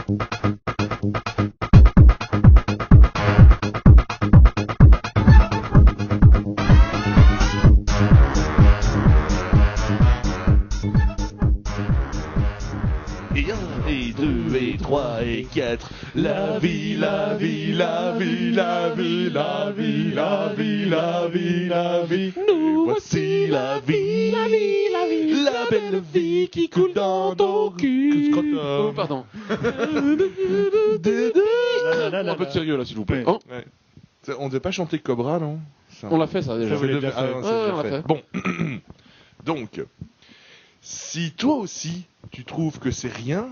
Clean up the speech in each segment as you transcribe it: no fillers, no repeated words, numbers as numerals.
Et 1, et 2, et 3, et 4. La vie, la vie, la vie, la vie, la vie, la vie, la vie, la vie. Nous voici la vie, la vie, la vie, la belle vie qui coule dans ton cul. Oh, pardon. Un peu de sérieux là, s'il vous plaît. Ouais. Oh, Ouais. On devait pas chanter Cobra, non? Ça- on l'a fait ça déjà. Ça, vous l'avez déjà fait. non, c'est Ouais, déjà on l'a fait. fait. Bon, donc, si toi aussi tu trouves que c'est rien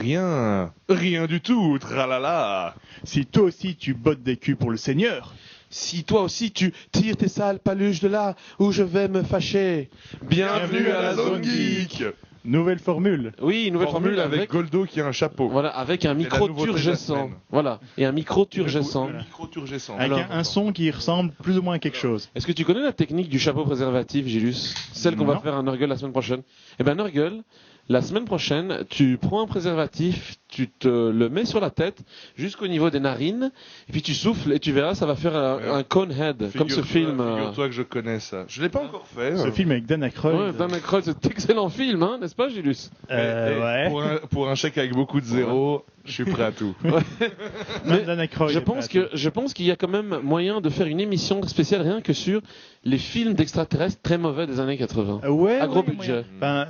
du tout, tralala. Si toi aussi tu bottes des culs pour le Seigneur, Si toi aussi tu tires tes sales paluches de là où je vais me fâcher, bienvenue à la zone geek. nouvelle formule. Oui, nouvelle formule avec. Goldo qui a un chapeau. Voilà, avec un la micro nouveauté de la turgescent. semaine. Voilà, et un micro turgescent. Le micro turgescent. Avec Alors, un son qui ressemble plus ou moins à quelque chose. Est-ce que tu connais la technique du chapeau préservatif, Gilus? Celle qu'on va Non. faire à Nurgle la semaine prochaine. Eh ben Nurgle, la semaine prochaine, tu prends un préservatif, tu te le mets sur la tête, jusqu'au niveau des narines, et puis tu souffles et tu verras, ça va faire un cone head, comme ce film. Figure-toi que je connais ça. Je l'ai pas encore fait. Ce film avec Dan Aykroyd. Ouais, Dan Aykroyd, c'est un excellent film, hein, n'est-ce pas, Gilus? Ouais. Pour un chèque avec beaucoup de zéros, je suis prêt à tout. Même Dan Aykroyd Je est pense prêt à je pense qu'il y a quand même moyen de faire une émission spéciale rien que sur les films d'extraterrestres très mauvais des années 80. tout. Ouais, à gros ouais, budget. moyen.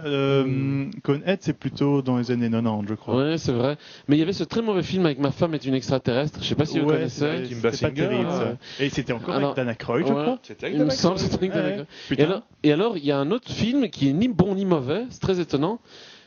Conehead, c'est plutôt dans les années 90, je crois. Ouais, c'est vrai. Mais il y avait ce très mauvais film avec Ma femme est une extraterrestre. Je sais pas si vous Ouais, connaissez. Kim c'était pas Basinger, terrible, ça. ouais. Et c'était encore Alors, avec Dan Aykroyd, je ouais. crois. C'était avec Il me Dan semble que Aykroyd. c'était avec Dan Ouais. Aykroyd. Putain. Et alors, il y a un autre film qui est ni bon ni mauvais, c'est très étonnant.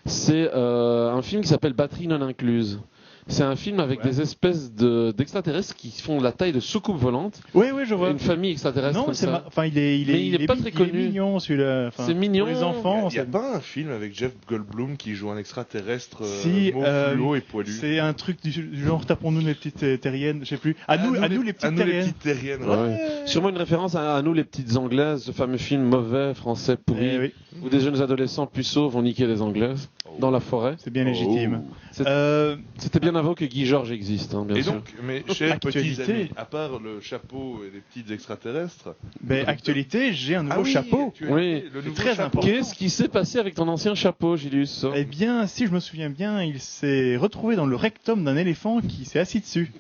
C'est un film qui s'appelle Batterie non incluse. C'est un film avec des espèces d'extraterrestres qui font la taille de soucoupes volantes. Oui, oui, je vois. Une famille extraterrestre Non, comme c'est ça. enfin, il est Mais il est pas très connu. mignon celui-là. Enfin, C'est mignon. Pour les enfants, Il n'y a c'est- pas un film avec Jeff Goldblum qui joue un extraterrestre Si, mauve, fluo et poilu. c'est un truc du genre tapons-nous les petites terriennes, je sais plus. À nous les petites terriennes. terriennes. Ouais. Sûrement une référence à nous les petites anglaises, ce fameux film mauvais français pourri Eh oui, où des jeunes adolescents puceaux vont niquer des anglaises dans la forêt. c'est bien légitime. C'est- Euh, C'était bien avant que Guy Georges existe, hein, bien Et sûr. donc, mes chers petits Actualité. amis, à part le chapeau et les petites extraterrestres, ben, actualité, j'ai un nouveau chapeau. actualité, Oui. le nouveau Très chapeau. important. Qu'est-ce qui s'est passé avec ton ancien chapeau, Gilus? Eh bien, si je me souviens bien, il s'est retrouvé dans le rectum d'un éléphant qui s'est assis dessus.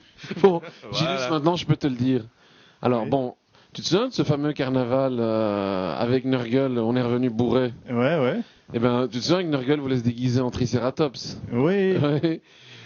Bon, Voilà. Gilus, maintenant je peux te le dire. Alors Oui. bon, tu te souviens de ce fameux carnaval avec Nurgle, on est revenu bourré. Ouais, ouais. Eh ben, tu te souviens que Nurgle voulait se déguiser en Triceratops? Oui. Ouais.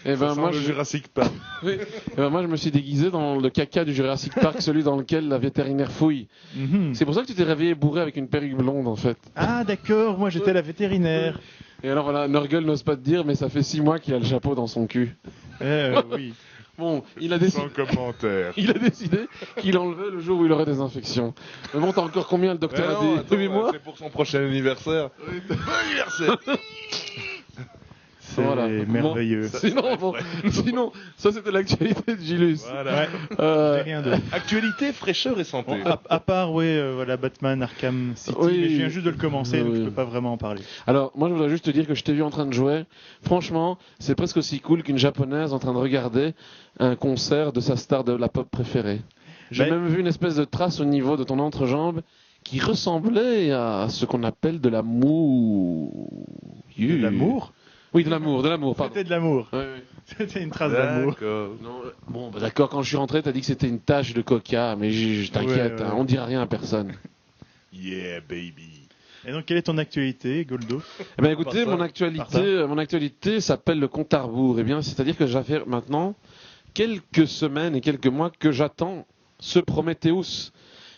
Eh Ça ben sent moi, le je... Jurassic Park. oui. Eh ben, moi, je me suis déguisé dans le caca du Jurassic Park, celui dans lequel la vétérinaire fouille. Mhm. C'est pour ça que tu t'es réveillé bourré avec une perruque blonde, en fait. Ah, d'accord, moi j'étais la vétérinaire. Et alors voilà, Nurgle n'ose pas te dire, mais ça fait 6 mois qu'il a le chapeau dans son cul. Oui. Bon, il a décidé. Sans commentaire. Il a décidé qu'il enlevait le jour où il aurait des infections. Mais bon, t'as encore combien le docteur a dit 8 mois c'est pour son prochain anniversaire. Bon anniversaire. C'est Voilà. merveilleux. Sinon, ça c'était l'actualité de Gilus. Voilà. Ouais, Euh, j'ai rien d'autre. Actualité, fraîcheur et santé. Bon, à part, voilà, Batman Arkham City, Oui. mais je viens juste de le commencer, donc Oui. je peux pas vraiment en parler. Alors, moi, je voudrais juste te dire que je t'ai vu en train de jouer. Franchement, c'est presque aussi cool qu'une japonaise en train de regarder un concert de sa star de la pop préférée. J'ai Ben- même vu une espèce de trace au niveau de ton entrejambe qui ressemblait à ce qu'on appelle de l'amour. De l'amour Oui, de l'amour, pardon. C'était de l'amour. Ouais, ouais. C'était une trace d'amour. D'accord. Non, bon, bah, d'accord, quand je suis rentré, t'as dit que c'était une tache de coca, mais je t'inquiète, Ouais, ouais. hein, on dira rien à personne. Yeah, baby. Et donc, quelle est ton actualité, Goldo? Eh ben, écoutez, Par ça. mon actualité s'appelle le compte à rebours. Eh bien, c'est-à-dire que j'avais maintenant quelques semaines et quelques mois que j'attends ce Prometheus.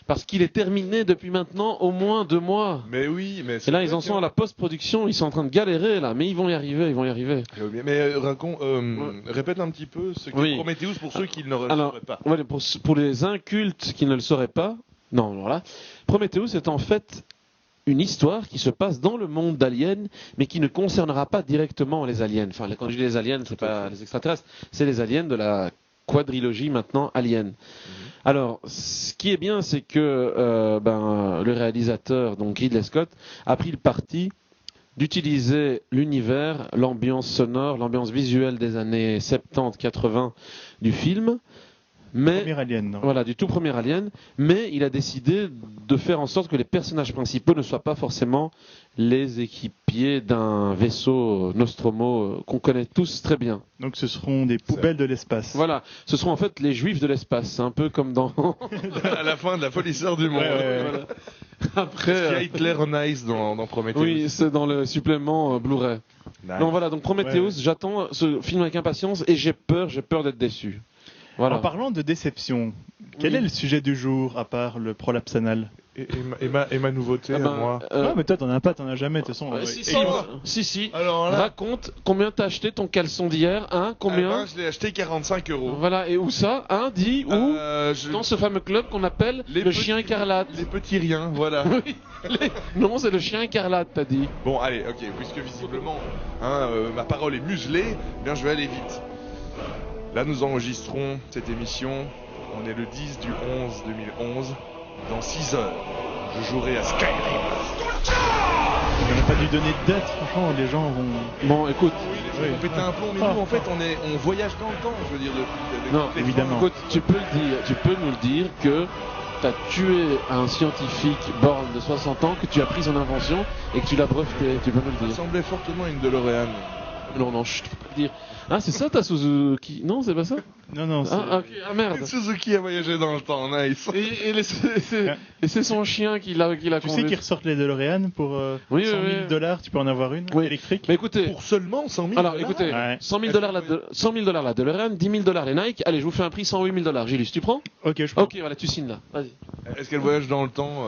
Parce qu'il est terminé depuis maintenant au moins 2 mois. Mais oui, mais Et là, ils en sont à la post-production, ils sont en train de galérer là, mais ils vont y arriver, ils vont y arriver. Mais répète un petit peu ce qu'est Oui. Prometheus pour ceux qui ne le Alors, sauraient pas. ouais, pour les incultes qui ne le sauraient pas, non, voilà. Prometheus est en fait une histoire qui se passe dans le monde d'Alien, mais qui ne concernera pas directement les aliens. Enfin, quand je dis les aliens, c'est pas les extraterrestres, c'est les aliens de la quadrilogie maintenant Alien. Alors, ce qui est bien, c'est que le réalisateur, donc Ridley Scott, a pris le parti d'utiliser l'univers, l'ambiance sonore, l'ambiance visuelle des années 70-80 du film. Mais, Premier Alien. Non. voilà, du tout premier Alien, mais il a décidé de faire en sorte que les personnages principaux ne soient pas forcément les équipiers d'un vaisseau Nostromo qu'on connaît tous très bien. Donc ce seront des poubelles de l'espace. Voilà, ce seront en fait les juifs de l'espace, c'est un peu comme dans... À la fin de la Polisseur du monde. Voilà. Après, Est-ce qu'il y a Hitler on Ice dans Prometheus? oui, c'est dans le supplément Blu-ray. Nice. Donc voilà, donc Prometheus, Ouais. j'attends ce film avec impatience et j'ai peur d'être déçu. Voilà. En parlant de déception, quel est le sujet du jour à part le prolapse anal? Et ma nouveauté, Ah ben, à moi. Ah, mais toi t'en as pas, t'en as jamais de toute façon. si. Alors là, Raconte combien t'as acheté ton caleçon d'hier, hein? Combien? je l'ai acheté 45 €. Voilà, et où ça? Hein? Dis où? Dans ce fameux club qu'on appelle Les le petits- chien écarlate. Les petits riens, voilà. Oui, non, c'est le chien écarlate, t'as dit. Bon, allez, ok, puisque visiblement ma parole est muselée, eh bien je vais aller vite. Là, nous enregistrons cette émission. On est le 10 du 11 2011. Dans 6 heures, je jouerai à Skyrim. On n'a pas dû donner de date, franchement, les gens vont. Bon, écoute. Les gens vont péter un plomb, mais nous, en fait, on voyage dans le temps, je veux dire. Non, toutes les évidemment. Écoute, tu peux nous le dire que t'as tué un scientifique born de 60 ans, que tu as pris son invention et que tu l'as breveté. Tu peux me le Ça dire. ressemblait fortement à une DeLorean. Non, je peux pas le dire. Ah, c'est ça ta Suzuki? Non, c'est pas ça? Non, c'est. Ah, ok, ah merde. Suzuki a voyagé dans le temps, nice. Et c'est son chien qui l'a Tu sais conduit. qu'ils ressortent les DeLorean pour Oui, 100 000 oui, oui. $, tu peux en avoir une Oui. électrique. Mais écoutez, Pour seulement 100 000 alors écoutez, Ouais. 100 000 $ la DeLorean, 10 000 $ les Nike. Allez, je vous fais un prix 108 000 $. Gilles, tu prends? Ok, je prends. Ok, voilà, tu signes là. Vas-y. Est-ce qu'elle voyage dans le temps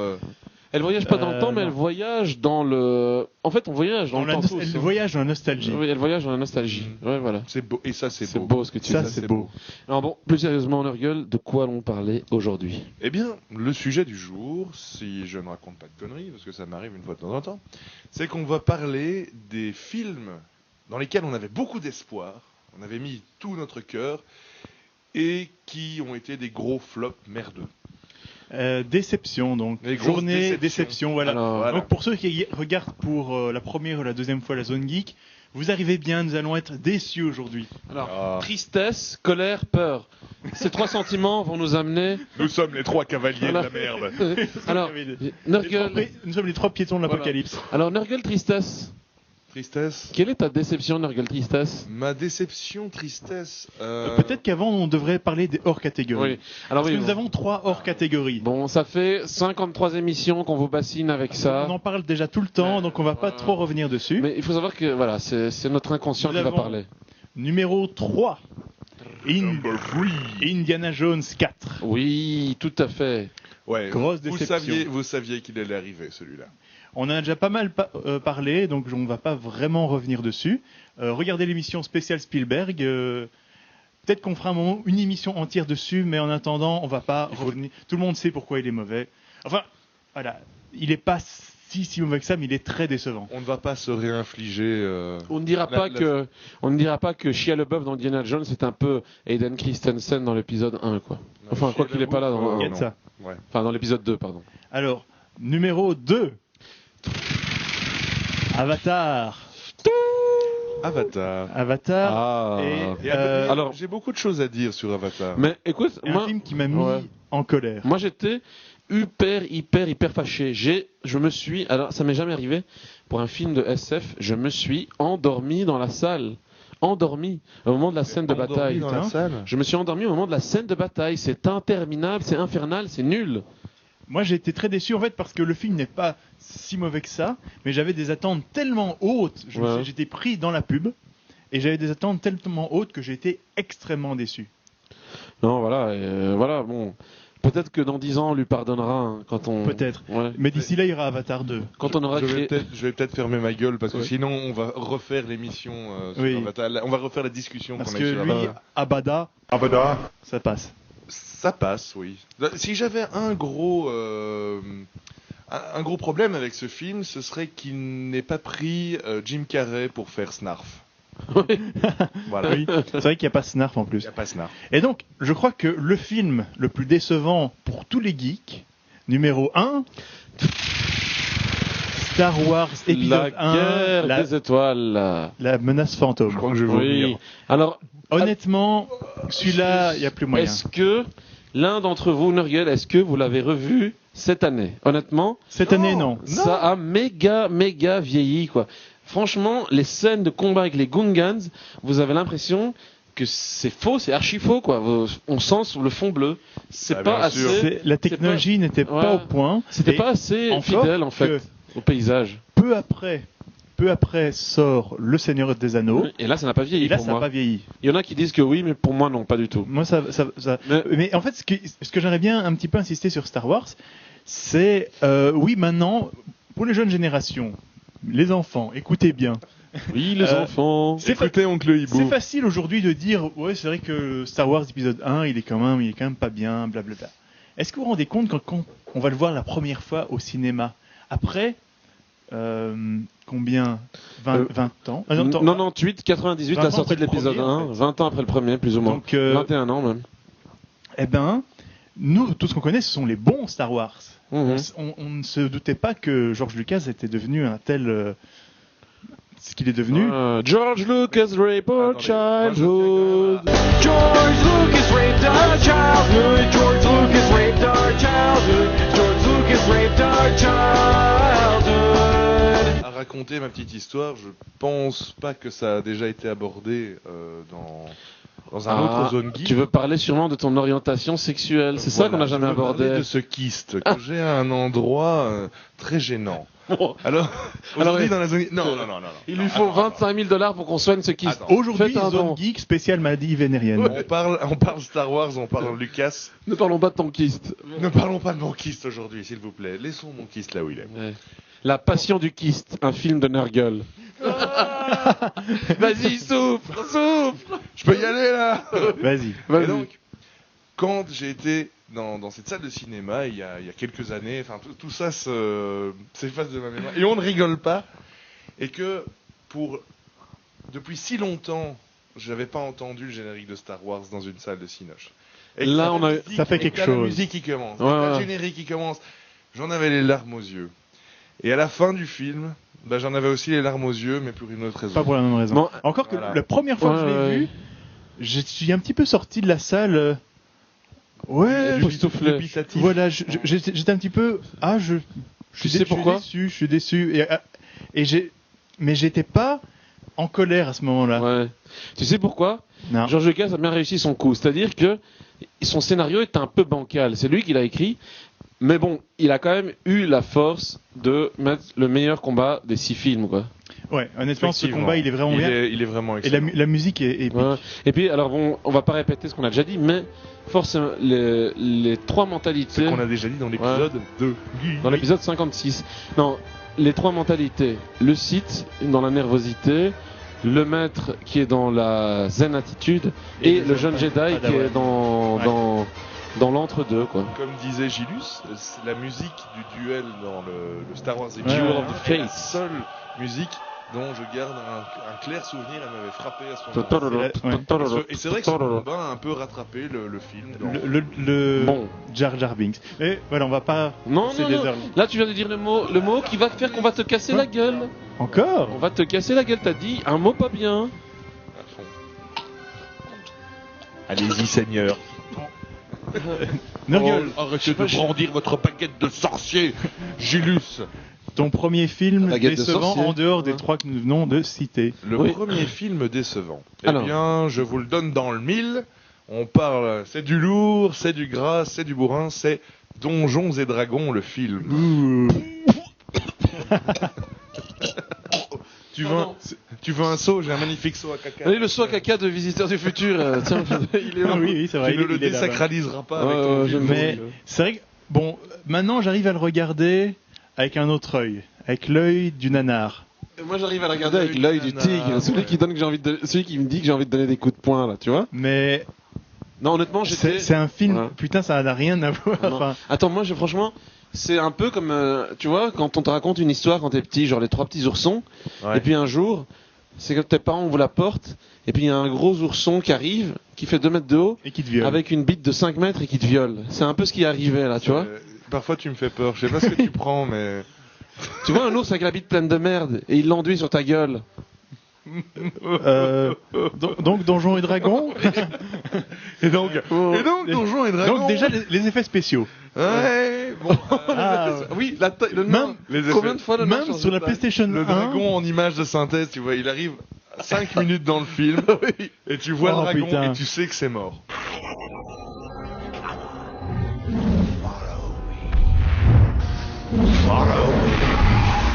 Elle voyage pas dans le temps, mais non. elle voyage dans le. En fait, on voyage dans le temps tous. Elle voyage dans la nostalgie. Oui, elle voyage dans la nostalgie. Ouais, voilà. C'est beau, et ça c'est C'est beau. beau ce que tu Ça, dis. c'est beau. Alors bon, plus sérieusement, Nurgle, de quoi allons parler aujourd'hui? Eh bien, le sujet du jour, si je ne raconte pas de conneries, parce que ça m'arrive une fois de temps en temps, c'est qu'on va parler des films dans lesquels on avait beaucoup d'espoir, on avait mis tout notre cœur, et qui ont été des gros flops merdeux. Déception, donc. Les grosses Journée, déceptions. déception, voilà. Alors, Voilà. Donc pour ceux qui regardent pour la première ou la deuxième fois la Zone Geek, vous arrivez bien, nous allons être déçus aujourd'hui. Alors, Ah. tristesse, colère, peur. Ces trois sentiments vont nous amener. Nous sommes les trois cavaliers Voilà. de la merde. Alors, Les Nurgle. nous sommes les trois piétons de l'apocalypse. Alors, Nurgle, tristesse. Tristesse. Quelle est ta déception, Nurgle, tristesse? Ma déception, tristesse. Peut-être qu'avant on devrait parler des hors catégories. Oui. Alors, Parce oui. que nous avons 3 hors catégories. Bon, ça fait 53 émissions qu'on vous bassine avec ça. On en parle déjà tout le temps, donc on va pas Voilà. trop revenir dessus. Mais il faut savoir que voilà, c'est notre inconscient Nous qui va avons- parler. Numéro 3. Indiana Jones 4. Oui, tout à fait. Ouais. Grosse Vous déception. saviez qu'il allait arriver celui-là. On en a déjà pas mal parlé, donc on ne va pas vraiment revenir dessus. Regardez l'émission spéciale Spielberg. Peut-être qu'on fera un moment une émission entière dessus, mais en attendant, on va pas revenir. Tout le monde sait pourquoi il est mauvais. Enfin, voilà, il est pas si mauvais que ça, mais il est très décevant. On ne va pas se réinfliger. On ne dira pas que Shia LaBeouf dans Indiana Jones c'est un peu Hayden Christensen dans l'épisode 1 quoi. Enfin, quoi qu'il est pas là dans Il y a de ça. Ouais. enfin dans l'épisode 2 pardon. Alors, numéro 2. Avatar. Avatar. Avatar. Ah. Et, Alors- J'ai beaucoup de choses à dire sur Avatar. Mais écoute, un moi film qui m'a mis Ouais. en colère. moi j'étais hyper fâché. Je me suis alors ça m'est jamais arrivé pour un film de SF, je me suis endormi dans la salle. Endormi au moment de la scène de Endormi bataille. dans la putain. salle. Je me suis endormi au moment de la scène de bataille. C'est interminable, c'est infernal, c'est nul. Moi, j'ai été très déçu en fait parce que le film n'est pas si mauvais que ça, mais j'avais des attentes tellement hautes. Ouais. J'étais pris dans la pub et j'avais des attentes tellement hautes que j'ai été extrêmement déçu. Non, voilà, bon. Peut-être que dans 10 ans, on lui pardonnera hein, quand on. Peut-être. Ouais. Mais d'ici là, il y aura Avatar 2. Quand on aura je créé. vais peut-être fermer ma gueule parce que Ouais. sinon on va refaire l'émission sur Oui. Avatar. On va refaire la discussion Parce qu'on a que eu sur lui, Avatar. Abada, ça passe. Ça passe, oui. Si j'avais un gros problème avec ce film, ce serait qu'il n'ait pas pris Jim Carrey pour faire Snarf. Voilà. Oui, c'est vrai qu'il n'y a pas Snarf en Il plus. n'y a pas Snarf. Et donc, je crois que le film le plus décevant pour tous les geeks, numéro 1, Star Wars épisode La 1, guerre des étoiles. la menace fantôme. Je crois que je vais Oui. vomir. Alors, Honnêtement, celui-là, il n'y a plus moyen. est-ce que l'un d'entre vous, Nurgle, est-ce que vous l'avez revu cette année? Honnêtement, Cette année, non. ça a méga vieilli, quoi. Franchement, les scènes de combat avec les Gungans, vous avez l'impression que c'est faux, c'est archi faux, quoi. On sent sur le fond bleu. C'est Ah, pas bien sûr. assez. La technologie n'était pas Ouais. au point. C'était Et pas assez encore fidèle, en fait, que au paysage. peu après sort Le Seigneur des Anneaux. Et là, ça n'a pas vieilli Et là, pour ça n'a moi. pas vieilli. Il y en a qui disent que oui, mais pour moi, non, pas du tout. Moi, ça... Mais en fait, ce que j'aimerais bien un petit peu insister sur Star Wars, c'est, oui, maintenant, pour les jeunes générations, les enfants, écoutez bien. Oui, les enfants. Écoutez, oncle Hibou. C'est facile aujourd'hui de dire, ouais, c'est vrai que Star Wars épisode 1, il est quand même pas bien, blablabla. Est-ce que vous vous rendez compte quand on va le voir la première fois au cinéma, après, combien 20 ans Ah, non, attends. 98, 98, 20 la ans sortie de après le l'épisode premier, 1, en fait. 20 ans après le premier, plus ou moins. Donc, 21 ans même. eh ben, nous, tout ce qu'on connaît, ce sont les bons Star Wars. Mhm. On ne se doutait pas que George Lucas était devenu un tel... ce qu'il est devenu. George Lucas raped our Attendez, childhood. George Lucas raped our childhood. George Lucas raped our childhood. George Lucas raped our childhood. À raconter ma petite histoire, je pense pas que ça a déjà été abordé dans un autre zone geek. Tu veux parler sûrement de ton orientation sexuelle, c'est ça Voilà, qu'on n'a jamais je veux parler abordé. de ce kyste que j'ai à un endroit très gênant. Bon. Alors, Alors, aujourd'hui oui. dans la zone... Non. Il lui faut 25 000 $ pour qu'on soigne ce kyste. Attends. Aujourd'hui, Faites un Zone don. Geek spéciale maladie vénérienne. On parle Star Wars, on parle Lucas. Ne parlons pas de ton kyste. Ne parlons pas de mon kyste aujourd'hui, s'il vous plaît. Laissons mon kyste là où il est. Ouais. La passion du kyste, un film de Nurgle. Vas-y, souffre. Je peux y aller là. Vas-y. Et Vas-y. donc, quand j'ai été dans cette salle de cinéma il y a quelques années, enfin tout ça s'efface de ma mémoire et on ne rigole pas, et que depuis si longtemps j'avais pas entendu le générique de Star Wars dans une salle de cinoche. Et que Là, la on a- musique- ça fait et quelque que la chose. musique qui commence, Ouais, et que le ouais. générique qui commence, j'en avais les larmes aux yeux. Et à la fin du film, j'en avais aussi les larmes aux yeux, mais pour une autre raison. Pas pour la même raison. Bon, Encore que voilà. la première fois que je l'ai Ouais, vu, je suis un petit peu sorti de la salle. Ouais, Époustouflé. Dubitatif. voilà, j'étais un petit peu. Je sais pourquoi Je suis déçu. Mais j'étais pas en colère à ce moment-là. Ouais. Tu sais pourquoi Non. George Lucas a bien réussi son coup. C'est-à-dire que son scénario est un peu bancal. C'est lui qui l'a écrit. Mais bon, il a quand même eu la force de mettre le meilleur combat des 6 films, quoi. Ouais, honnêtement, ce Effectivement. combat, il est vraiment bien. Il est vraiment Et la, excellent. la musique est épique. Ouais. Et puis, alors bon, on va pas répéter ce qu'on a déjà dit, mais forcément, les trois mentalités. qu'on a déjà dit dans l'épisode 2. Dans l'épisode 56. Non, les trois mentalités. Le Sith dans la nervosité, le maître qui est dans la zen attitude, et le jeune Jedi qui Padawan. est dans l'entre-deux, quoi. Comme disait Gilus, c'est la musique du duel dans le Star Wars Ouais, Duel ouais. of the Fates. La seule musique dont je garde un clair souvenir, elle m'avait frappé à ce moment-là. Et c'est vrai que ce combat a un peu rattrapé le film. Le Bon. Jar Jar Binks. Mais voilà, on va pas. Non, passer non, des non. heures. Là, tu viens de dire le mot qui va faire qu'on va te casser la gueule. Encore On va te casser la gueule, t'as dit un mot pas bien. À fond. Allez-y, Seigneur. Nurgle, Arrêtez de brandir votre baguette de sorcier, Gilus. ton premier film La guette de décevant sorcier. en dehors des Ouais. trois que nous venons de citer. Le Oui. premier film décevant. Alors. Eh bien, je vous le donne dans le mille. On parle, c'est du lourd, c'est du gras, c'est du bourrin, c'est Donjons et Dragons, le film. Tu veux un seau? J'ai un magnifique seau à caca. Allez, le saut à caca de Visiteurs du Futur. Tiens, il est où Ah oui, c'est vrai. Tu ne le il est là-bas. désacraliseras pas Ouais, avec ton ouais, film. j'aime Mais c'est vrai que, bon, maintenant j'arrive à le regarder avec un autre œil. Avec l'œil du nanar. Moi, j'arrive à la regarder avec L'œil l'œil du du tigre, nanar, celui ouais. qui donne que j'ai envie de, celui qui me dit que j'ai envie de donner des coups de poing là, tu vois. Mais Non, honnêtement, j'étais. c'est un film, Ouais. putain, ça n'a rien à voir. Non. Enfin, Attends, moi, franchement, c'est un peu comme, tu vois, quand on te raconte une histoire quand t'es petit, genre les trois petits oursons, Ouais. et puis un jour, c'est que tes parents ouvrent la porte, et puis il y a un gros ourson qui arrive, qui fait 2 mètres de haut, et qui te viole. avec une bite de 5 mètres et qui te viole. C'est un peu ce qui est arrivé là, tu vois. Parfois tu me fais peur. Je sais pas ce que tu prends, mais Tu vois un ours avec la bite pleine de merde et il l'enduit sur ta gueule. Donc Donjons et Dragons. Et donc Donjons et Dragons. Donc déjà les effets spéciaux. Ouais, bon. Oui, la taille, le nain. Combien de fois le nain Même change sur de la taille? PlayStation 1. Le dragon en image de synthèse, tu vois, il arrive 5 minutes dans le film et tu vois Oh, le dragon putain. et tu sais que c'est mort.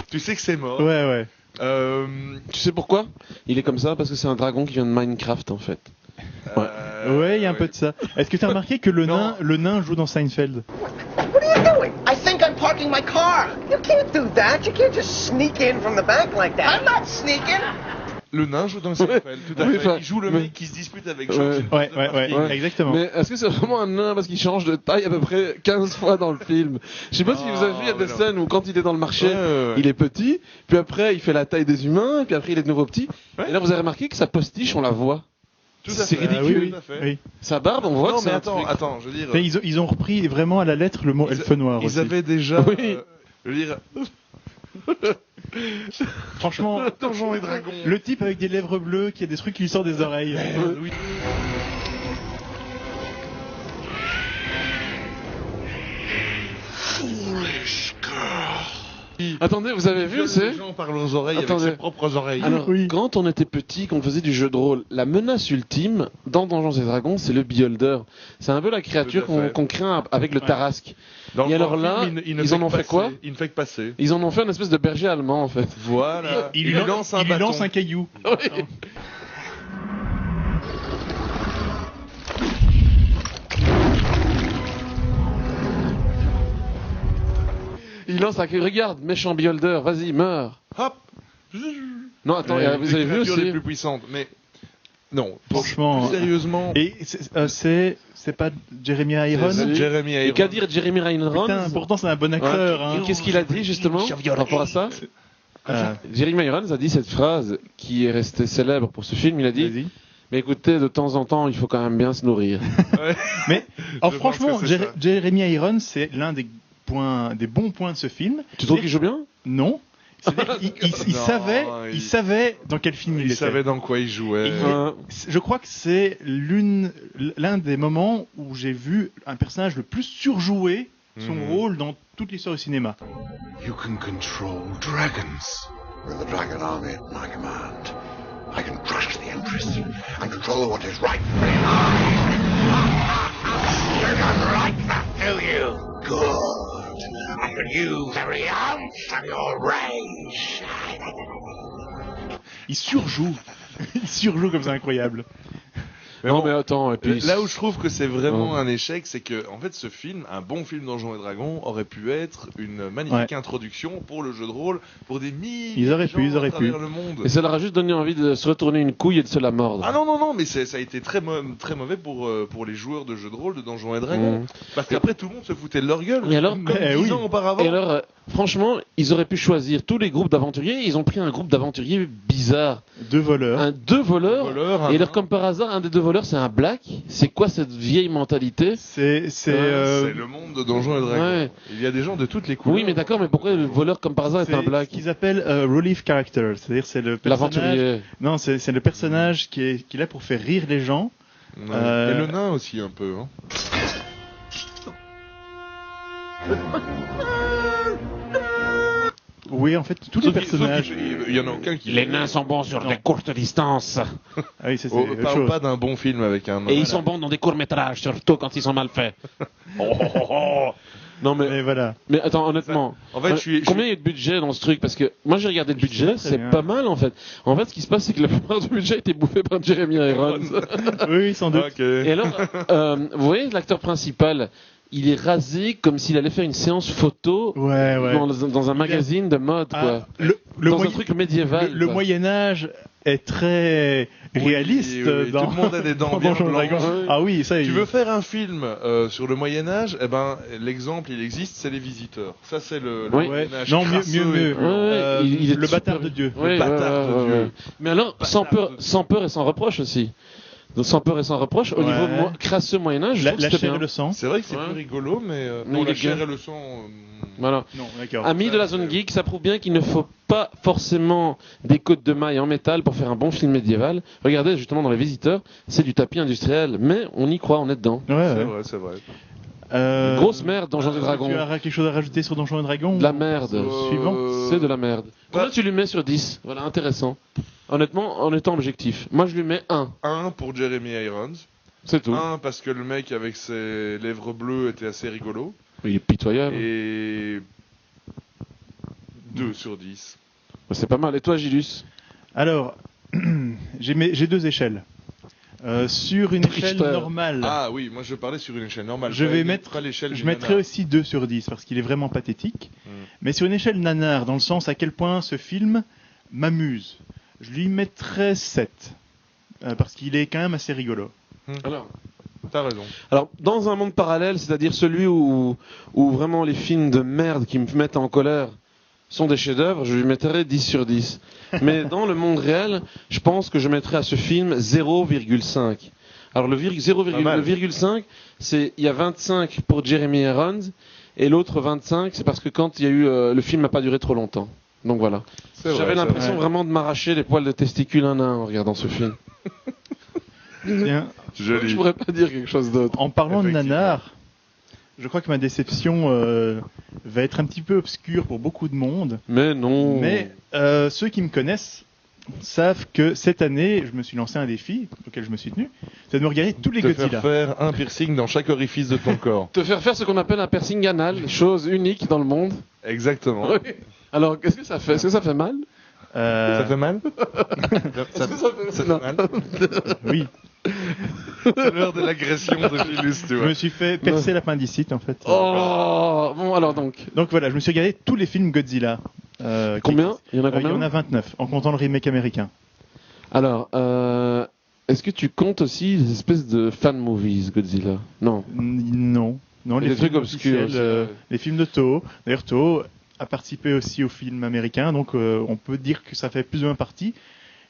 Tu sais que c'est mort. Ouais. Tu sais pourquoi? Il est comme ça parce que c'est un dragon qui vient de Minecraft en fait. Ouais, il y a un peu de ça. Est-ce que tu as remarqué que le Non. nain joue dans Seinfeld? What are you doing? I think I'm parking my car. You can't do that. You can't just sneak in from the back like that. I'm not sneaking. Le nain joue dans Seinfeld, tout à Oui, fait. enfin, Il joue le mais- mec qui se dispute avec Ouais. George. Ouais, exactement. Mais est-ce que c'est vraiment un nain parce qu'il change de taille à peu près 15 fois dans le film? Je sais pas si vous avez vu, il y a des mais non. scènes où quand il est dans le marché, Ouais. il est petit, puis après il fait la taille des humains, et puis après il est de nouveau petit. Ouais. Et là vous avez remarqué que sa postiche on la voit. Tout à C'est fait. ridicule. oui, Tout à fait. oui. Sa barbe on voit Non, que c'est mais un truc. attends, je veux dire. Mais ils ont repris vraiment à la lettre le mot elfe noir Ils aussi. avaient déjà. Oui. Je veux dire. Franchement, Donjons et Dragons. le type avec des lèvres bleues qui a des trucs qui lui sortent des oreilles. Oui. Attendez, vous avez vu, c'est Les gens parlent aux oreilles Attendez. avec ses propres oreilles. alors, Oui. quand on était petit, qu'on faisait du jeu de rôle, la menace ultime dans Donjons et Dragons, c'est le beholder. C'est un peu la créature Tout à fait. qu'on craint avec le Tarasque. Dans Et le alors film, là, il ne ils fait en ont que fait passer. quoi? Il ne fait que passer. Ils en ont fait une espèce de berger allemand en fait. Voilà. Il lui lance un bâton. caillou. Oui. Il lance un regarde, méchant beholder, vas-y, meurs. Hop. Non, attends, Ouais, vous avez vu créatures les aussi plus puissantes, mais non. Franchement. Plus sérieusement. Et c'est pas Jeremy Irons? C'est- Jeremy Et Irons. qu'à dire Jeremy Irons? Putain, pourtant c'est un bon acteur. Ouais. Hein. Qu'est-ce qu'il a dit justement par rapport à ça? Jeremy Irons a dit cette phrase qui est restée célèbre pour ce film. Il a dit Vas-y. mais écoutez, de temps en temps, il faut quand même bien se nourrir. Mais alors, Je franchement, pense que c'est ça. Jeremy Irons, c'est l'un des bons points de ce film. Tu trouves qu'il joue bien? Non. C'est-à-dire qu'il- il Non, il savait dans quel film il Il était. savait dans quoi il jouait. Et je crois que c'est l'un des moments où j'ai vu un personnage le plus surjouer son Mhm. rôle dans toute l'histoire du cinéma. You can control dragons. With the dragon army at my command, I can crush the Empress and control what is right. You don't like that, do you? Good. I can use every ounce of your rage. Il surjoue. Il surjoue comme c'est incroyable. Mais non bon, mais attends, et puis là où je trouve que c'est vraiment Ouais. un échec, c'est que en fait ce film, un bon film Donjons et Dragons, aurait pu être une magnifique introduction pour le jeu de rôle pour des milliers Ils auraient de pu, gens ils auraient à travers pu. le monde. et ça leur a juste donné envie de se retourner une couille et de se la mordre. Ah non, mais ça a été très mauvais pour les joueurs de jeux de rôle de Donjons et Dragons. Mhm. Parce qu'après tout le monde se foutait de leur gueule. Et alors Comme Eh 10 oui. ans auparavant. Et alors, franchement, ils auraient pu choisir tous les groupes d'aventuriers. Ils ont pris un groupe d'aventuriers bizarre. 2 voleurs. Deux voleurs. Voleur, Et un alors, comme par hasard, un des deux voleurs, c'est un black. C'est quoi cette vieille mentalité? C'est c'est le monde de Donjons et Dragons. Ouais. Il y a des gens de toutes les couleurs. Oui, mais d'accord, mais pourquoi le voleur, comme par hasard, est un ce black? qu'ils appellent relief character, c'est-à-dire c'est le personnage. L'aventurier. Non, c'est le personnage qui est là pour faire rire les gens. Ouais. Et le nain aussi un peu. Hein. Oui, en fait, tous les Sauf personnages. il y en a aucun qui. Les nains sont bons sur Non. des courtes distances. Ah oui, ça, c'est Oh, autre parle chose. pas d'un bon film avec un nain. Et ils sont bons dans des courts-métrages, surtout quand ils sont mal faits. Non, Mais voilà. mais attends, honnêtement. En fait, Combien il y a de budget dans ce truc? Parce que moi j'ai regardé le Je sais budget, pas très c'est bien. pas mal en fait. En fait, ce qui se passe, c'est que la plupart du budget a été bouffé par Jeremy Irons. Oui, sans doute. Ok. Et alors, vous voyez, l'acteur principal, il est rasé comme s'il allait faire une séance photo Ouais, ouais. dans un magazine de mode, quoi. Ah, le Dans un moyen- truc médiéval. le quoi. Moyen-Âge est très réaliste oui, dans tout le monde a des dents dans bien Donjons et blanches. Dragons. Ah oui, ça Tu il- veux faire un film sur le Moyen-Âge, eh ben, l'exemple, il existe, c'est Les Visiteurs. Ça, c'est le Oui. Ouais. Moyen-Âge Non, mieux, crasseux mieux, et mieux. violent. Il est le super- bâtard de Dieu. Ouais, bâtard de Dieu. Mais alors, sans peur et sans reproche aussi. Donc, sans peur et sans reproche, au Ouais. niveau crasseux Moyen-Âge, je La, trouve que la c'était chair bien. et le sang. C'est vrai que c'est Ouais. plus rigolo, mais Mais bon, il la est chair bien. et le sang. Voilà. Non, d'accord. Amis de la zone geek, ça prouve bien qu'il ne faut pas forcément des côtes de mailles en métal pour faire un bon film médiéval. Regardez justement dans Les Visiteurs, c'est du tapis industriel, mais on y croit, on est dedans. Ouais, C'est ouais. vrai, c'est vrai. Grosse merde, Donjons et Tu Dragons. as quelque chose à rajouter sur Donjons et Dragons De la merde. Suivant. C'est de la merde. Combien tu lui mets sur 10? Voilà, intéressant. Honnêtement, en étant objectif. Moi, je lui mets 1. 1 pour Jeremy Irons. C'est tout. 1 parce que le mec avec ses lèvres bleues était assez rigolo. Il est pitoyable. Et 2 sur 10. C'est pas mal. Et toi, Gilus? Alors, j'ai 2 échelles. Sur une échelle Tricheur. normale, Ah oui, moi je parlais sur une échelle normale. Je vais mettre- pas l'échelle je du mettrais nanar. aussi 2 sur 10 parce qu'il est vraiment pathétique. Mm. Mais sur une échelle nanar, dans le sens à quel point ce film m'amuse, je lui mettrais 7. Parce qu'il est quand même assez rigolo. T'as raison. Alors, dans un monde parallèle, c'est-à-dire celui où vraiment les films de merde qui me mettent en colère sont des chefs-d'œuvre, je lui mettrais 10 sur 10. Mais dans le monde réel, je pense que je mettrais à ce film 0,5. Alors, le 0,5, c'est il y a 25 pour Jeremy Irons, et l'autre 25, c'est parce que quand il y a eu le film n'a pas duré trop longtemps. Donc voilà. C'est vrai, J'avais c'est l'impression vrai. vraiment de m'arracher les poils de testicules un à un en regardant ce film. Bien. Joli. Je pourrais pas dire quelque chose d'autre. En parlant de Effectivement. nanar, je crois que ma déception va être un petit peu obscure pour beaucoup de monde. Mais non. Mais ceux qui me connaissent savent que cette année, je me suis lancé un défi auquel je me suis tenu, c'est de me regarder tous les Te Godzilla. faire faire un piercing dans chaque orifice de ton corps. Te faire faire ce qu'on appelle un piercing anal, chose unique dans le monde. Exactement. Oui. Alors, qu'est-ce que ça fait? Est-ce que ça fait mal? Euh, Ça fait mal Est-ce que ça fait... Ça fait Non. mal Oui, C'est l'heure de l'agression de Phyllis, tu je vois. me suis fait percer l'appendicite en fait. Oh bon, alors donc. Donc voilà, je me suis regardé tous les films Godzilla. Combien? Il y en a Il y combien? en a 29, en comptant le remake américain. Alors, est-ce que tu comptes aussi les espèces de fan movies Godzilla? Non. Non. Non, Des les trucs films obscurs officiels, aussi, ouais. les films de Toho. D'ailleurs, Toho a participé aussi au film américain, donc on peut dire que ça fait plus ou moins partie.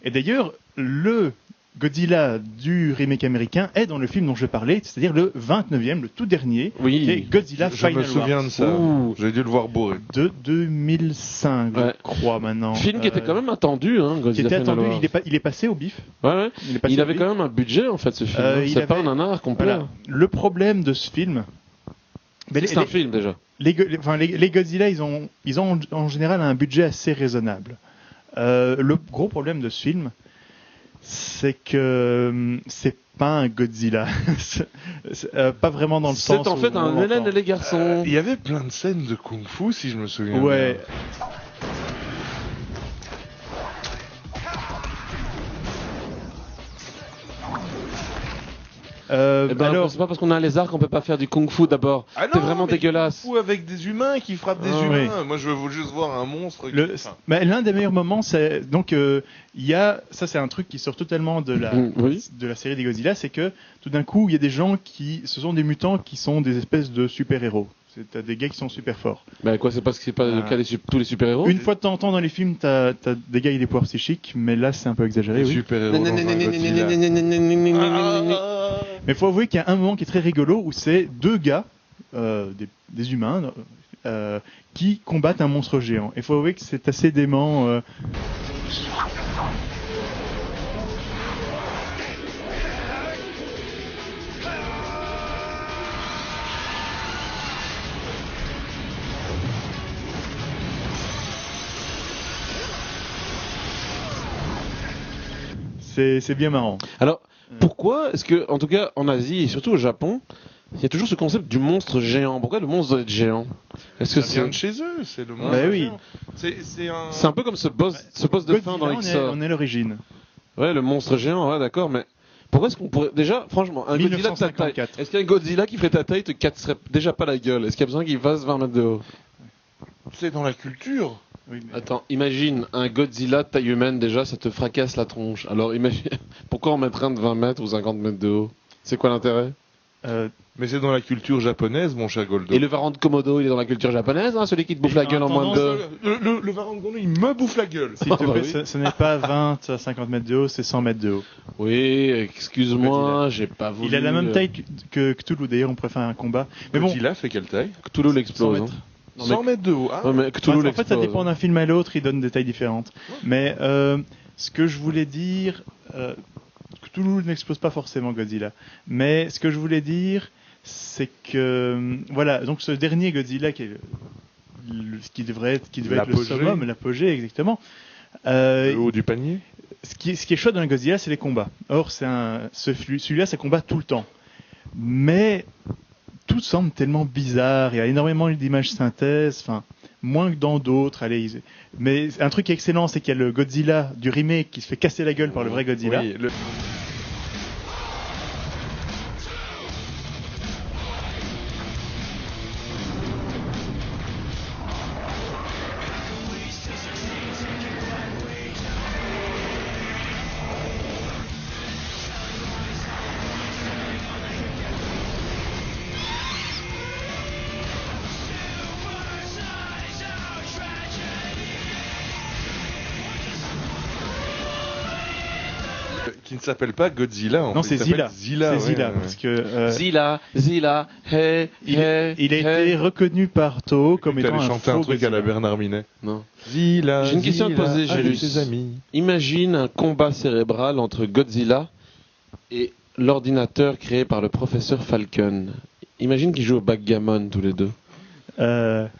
Et d'ailleurs, le Godzilla du remake américain est dans le film dont je parlais, c'est-à-dire le 29e, le tout dernier, Oui. qui est Godzilla Je Final me souviens Wars de ça. Ouh. J'ai dû le voir bourré. de 2005, Ouais. je crois maintenant. Film qui était quand même attendu, hein, qui Godzilla était Final attendu, Wars. il est passé au bif. Ouais, ouais. Il, est passé Il au avait bif. quand même un budget en fait ce film. hein. il C'est pas avait- un nanar complet. Voilà. Le problème de ce film, mais C'est un film déjà. les Godzilla, ils ont en général un budget assez raisonnable. Le gros problème de ce film, c'est que c'est pas un Godzilla. Pas vraiment dans le sens. C'est en fait où on un Hélène l'entend. et les garçons. Il y avait plein de scènes de kung-fu, si je me souviens Ouais. bien. Eh ben, alors, c'est pas parce qu'on a un lézard qu'on peut pas faire du kung-fu d'abord. Ah T'es non, vraiment mais dégueulasse. Ou avec des humains qui frappent des Ah, humains. Moi, je veux juste voir un monstre. l'un des meilleurs moments, c'est donc il y a ça, c'est un truc qui sort totalement de Oui. de la série des Godzilla, c'est que tout d'un coup, il y a des gens ce sont des mutants qui sont des espèces de super-héros. T'as des gars qui sont super forts. Bah quoi, c'est parce que c'est pas le cas des tous les super-héros. Une fois de temps en temps dans les films, t'as des gars avec des pouvoirs psychiques, mais là c'est un peu exagéré. Les Oui. super-héros dans un Godzilla. Mais faut avouer qu'il y a un moment qui est très rigolo où c'est deux gars, des humains, qui combattent un monstre géant. Et faut avouer que c'est assez dément. C'est bien marrant. Alors, pourquoi est-ce que, en tout cas en Asie et surtout au Japon, il y a toujours ce concept du monstre géant? Pourquoi le monstre doit être géant? Est-ce que Ça vient c'est de chez eux, c'est le monstre. Bah oui. géant. C'est un... c'est un peu comme ce boss de fin dans Godzilla, XOR. on est l'origine. Ouais, le monstre géant, ouais, d'accord, mais pourquoi est-ce qu'on pourrait déjà, franchement, un Godzilla de ta taille, 1954. est-ce qu'un Godzilla qui fait ta taille te casserait déjà pas la gueule? Est-ce qu'il y a besoin qu'il fasse 20 mètres de haut? C'est dans la culture. Oui, mais- Attends, imagine un Godzilla de taille humaine, déjà, ça te fracasse la tronche. Alors imagine, pourquoi en mettre un de 20 mètres ou 50 mètres de haut? C'est quoi l'intérêt? Mais c'est dans la culture japonaise, mon cher Goldo. Et le varan de Komodo, il est dans la culture japonaise, hein, celui qui te bouffe la Il a gueule en moins de tendance- deux. Le varan de Goldo, il me bouffe la gueule. S'il te bah plaît, oui. ce n'est pas 20 à 50 mètres de haut, c'est 100 mètres de haut. Oui, excuse-moi, j'ai pas voulu. Il a la même taille que Cthulhu, d'ailleurs, on pourrait faire un combat. Mais bon, Godzilla fait quelle taille? Cthulhu l'explose. 100 hein. mètres. Non, mais- 100 mètres de haut. Ah, Ouais, mais Cthulhu en fait, l'explose. ça dépend d'un film à l'autre, il donne des tailles différentes. Mais ce que je voulais dire, Cthulhu n'explose pas forcément Godzilla. Mais ce que je voulais dire, c'est que voilà, donc ce dernier Godzilla qui est qui devait être le L'apogée. summum, l'apogée exactement. le haut du panier. Ce qui est chouette dans le Godzilla, c'est les combats. Or, celui-là, ça combat tout le temps. Mais tout semble tellement bizarre. Il y a énormément d'images synthèses, enfin, moins que dans d'autres. Allez, mais un truc excellent, c'est qu'il y a le Godzilla du remake qui se fait casser la gueule par le vrai Godzilla. Oui, qui ne s'appelle pas Godzilla. En Non, fait. c'est Il s'appelle Zilla. Zilla. C'est ouais, Zilla, ouais. parce que Zilla, hey, il a été reconnu par Toho comme Tu étant allais un chanter faux un truc à la Godzilla. Bernard Minet. Non. Zilla. J'ai une question à te Zilla, poser, avec Gélus. ses amis. Imagine un combat cérébral entre Godzilla et l'ordinateur créé par le professeur Falcon. Imagine qu'ils jouent au backgammon tous les deux.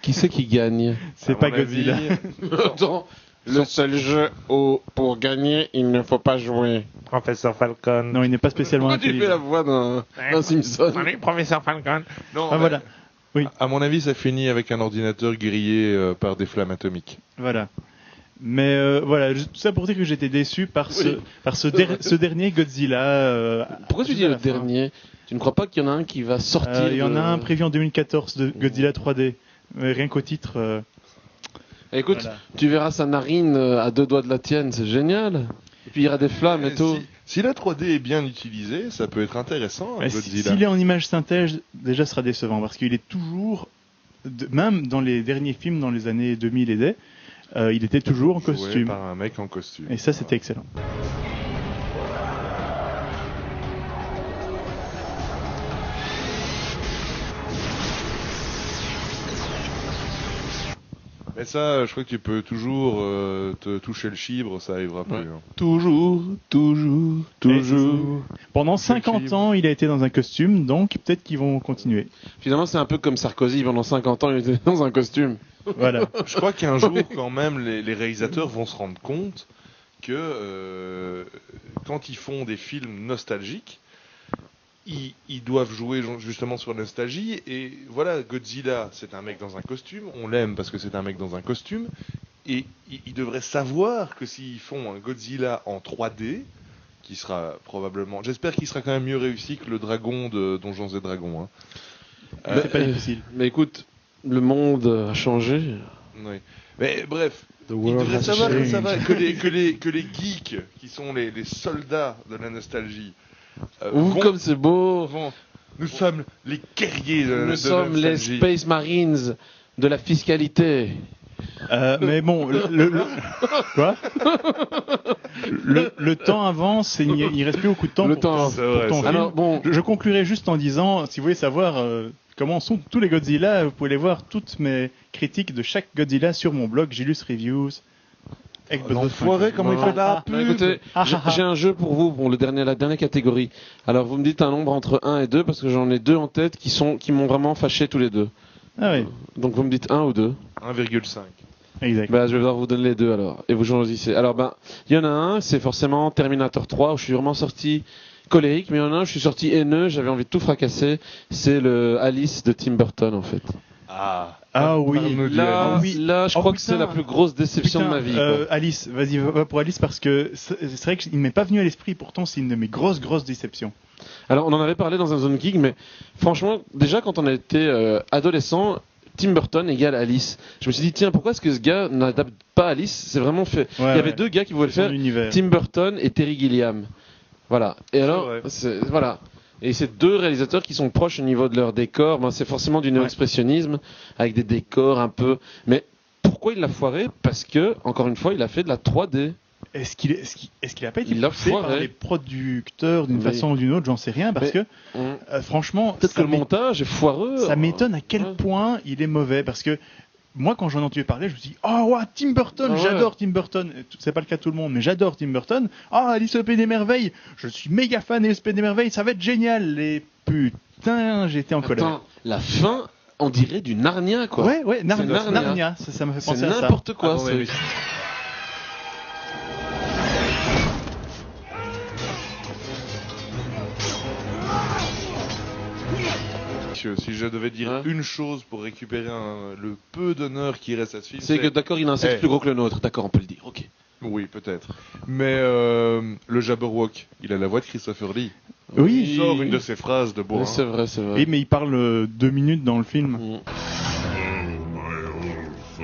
Qui c'est qui gagne? C'est À pas mon avis, Godzilla. Attends, le seul jeu pour gagner, il ne faut pas jouer. Professeur Falcon. Non, il n'est pas spécialement Pourquoi tu fais la intelligent. voix d'un Simpson? Salut, professeur Falcon. Non, Ah voilà, oui. À mon avis, ça finit avec un ordinateur grillé par des flammes atomiques. voilà. Mais voilà, tout ça pour dire que j'étais déçu par ce dernier Godzilla. Pourquoi tu juste dis à le la fin. dernier? Tu ne crois pas qu'il y en a un qui va sortir? Il y en de- a un prévu en 2014 de Godzilla 3D. Mais rien qu'au titre. Écoute, Voilà. tu verras sa narine à deux doigts de la tienne, c'est génial. Et puis il y aura des flammes et tout. Si la 3D est bien utilisée, ça peut être intéressant, Mais Godzilla. s'il est en image synthèse, déjà ce sera décevant parce qu'il est toujours, même dans les derniers films dans les années 2000 et des, il était toujours en Joué costume. par un mec en costume. Et ça, c'était excellent. Mais ça, je crois que tu peux toujours te toucher le chibre, ça arrivera plus. Ouais. hein. Toujours. Pendant C'est le 50 film. ans, il a été dans un costume, donc peut-être qu'ils vont continuer. Finalement, c'est un peu comme Sarkozy, pendant 50 ans, il était dans un costume. Voilà. Je crois qu'un jour, quand même, les réalisateurs vont se rendre compte que quand ils font des films nostalgiques, ils doivent jouer justement sur la nostalgie. Et voilà, Godzilla, c'est un mec dans un costume. On l'aime parce que c'est un mec dans un costume. Et ils devraient savoir que s'ils font un Godzilla en 3D, qui sera probablement... J'espère qu'il sera quand même mieux réussi que le dragon de Donjons et Dragons. Hein. C'est pas difficile. Mais écoute, le monde a changé. Oui. Mais bref, The ils world devraient has savoir que, changed. ça va, que les geeks, qui sont les soldats de la nostalgie, Comme c'est beau. nous sommes les guerriers de Nous de sommes la les nostalgie. Space Marines de la fiscalité. Mais bon, quoi le temps avance et il reste plus beaucoup de temps Le pour temps ton- avance. C'est pour vrai, ton c'est film. Alors bon, Je conclurai juste en disant, si vous voulez savoir comment sont tous les Godzilla, vous pouvez aller voir toutes mes critiques de chaque Godzilla sur mon blog Gilus Reviews. L'enfoiré, comment il fait de la bah, pub. écoutez, j'ai un jeu pour vous, pour la dernière catégorie. Alors vous me dites un nombre entre 1 et 2 parce que j'en ai deux en tête qui m'ont vraiment fâché tous les deux. Ah oui, Donc vous me dites 1 ou 2. 1,5. exact. Bah, je vais devoir vous donner les deux alors. Et vous choisissez. Alors, ben, il y en a un, c'est forcément Terminator 3, où je suis vraiment sorti colérique, mais il y en a un, je suis sorti haineux, j'avais envie de tout fracasser. C'est le Alice de Tim Burton, en fait. Ah oui. Parle-nous de Là, Alice. là je Oh, crois que putain. c'est la plus grosse déception Putain, de ma vie. quoi. Alice, vas-y, va pour Alice parce que c'est vrai qu'il ne m'est pas venu à l'esprit, pourtant c'est une de mes grosses déceptions. Alors, on en avait parlé dans un Zone Geek, mais franchement, déjà quand on a été adolescent, Tim Burton égale Alice. Je me suis dit, tiens, pourquoi est-ce que ce gars n'adapte pas Alice? C'est vraiment fait. Il y avait deux gars qui voulaient le Son faire, univers. Tim Burton et Terry Gilliam. Voilà. Et alors, vrai. voilà. Et c'est deux réalisateurs qui sont proches au niveau de leur décor. Ben, c'est forcément du néo-expressionnisme, avec des décors un peu... Mais pourquoi il l'a foiré? Parce que, encore une fois, il a fait de la 3D. Est-ce qu'il a pas été Il l'a poussé par foiré. les producteurs d'une Oui. façon ou d'une autre? J'en sais rien, parce Mais- que franchement, Peut-être que ça le montage est foireux. ça m'étonne à quel Ouais. point il est mauvais, parce que moi, quand j'en ai entendu parler, je me suis dit, oh, ouais, Tim Burton, Ah ouais. j'adore Tim Burton. C'est pas le cas de tout le monde, mais j'adore Tim Burton. Ah, Alice au Pays des Merveilles, je suis méga fan d'Alice au Pays des Merveilles, ça va être génial. Et putain, j'étais en colère. Attends, la fin, on dirait du Narnia, quoi. Ouais, Narnia, C'est Narnia. Narnia, ça m'a fait C'est penser à ça. n'importe quoi. Attendez, c'est- mais- Si je devais dire Hein une chose pour récupérer le peu d'honneur qui reste à ce film, C'est que d'accord, il a un sexe Eh. plus gros que le nôtre. D'accord, on peut le dire. Ok. Oui, peut-être. Mais le Jabberwock, il a la voix de Christopher Lee. Oui. Il sort une de ses phrases de bois. Mais c'est vrai, c'est vrai. Oui, mais il parle 2 minutes dans le film. Mm. Oh, my old foe.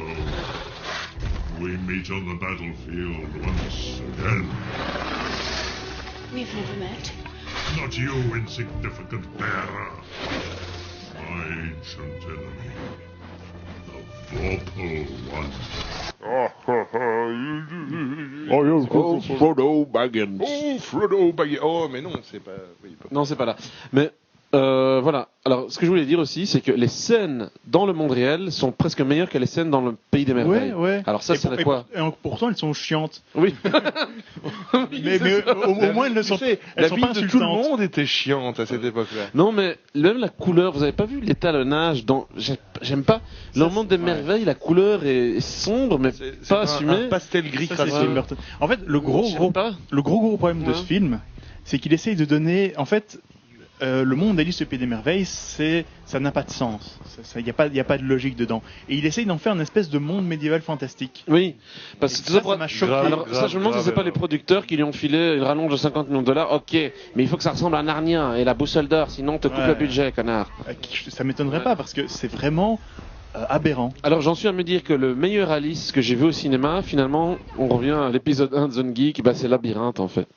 We meet on the battlefield once again. We've never met. Not you, insignificant bearer. My ancient enemy. The Vorpal One. Oh, Frodo Baggins. Oh, Frodo Baggins. Oh, mais non, c'est pas... Oui, pas... Non, c'est pas là. Mais voilà. Alors, ce que je voulais dire aussi, c'est que les scènes dans le monde réel sont presque meilleures que les scènes dans le pays des merveilles. Ouais. Alors ça, Et c'est pour- de quoi et pourtant, elles sont chiantes. Oui. Mais au moins, elles ne sont, elles La sont vie pas de tout le insultantes. monde était chiante à cette époque-là. Non, mais même la couleur, vous avez pas vu l'étalonnage dans... J'aime pas. Dans le monde des merveilles, la couleur est sombre, mais C'est pas un assumée. pastel gris Ça, c'est crasseux. Tim Burton. En fait, le J'aime gros pas. problème de Ouais. ce film, c'est qu'il essaye de donner, en fait, le monde d'Alice au Pays des Merveilles, ça n'a pas de sens. Il n'y a pas de logique dedans. Et il essaye d'en faire une espèce de monde médiéval fantastique. Oui, parce Et que ça, ça, ça pourrait- m'a choqué. Alors ça, je me demande si c'est pas les producteurs qui lui ont filé une rallonge de 50 millions de dollars. Ok, mais il faut que ça ressemble à Narnia et la boussole d'or, sinon on te coupe Ouais. le budget, connard. Ça m'étonnerait pas parce que c'est vraiment aberrant. Alors j'en suis à me dire que le meilleur Alice que j'ai vu au cinéma, finalement, on revient à l'épisode 1 de Zone Geek, bah, c'est Labyrinthe en fait.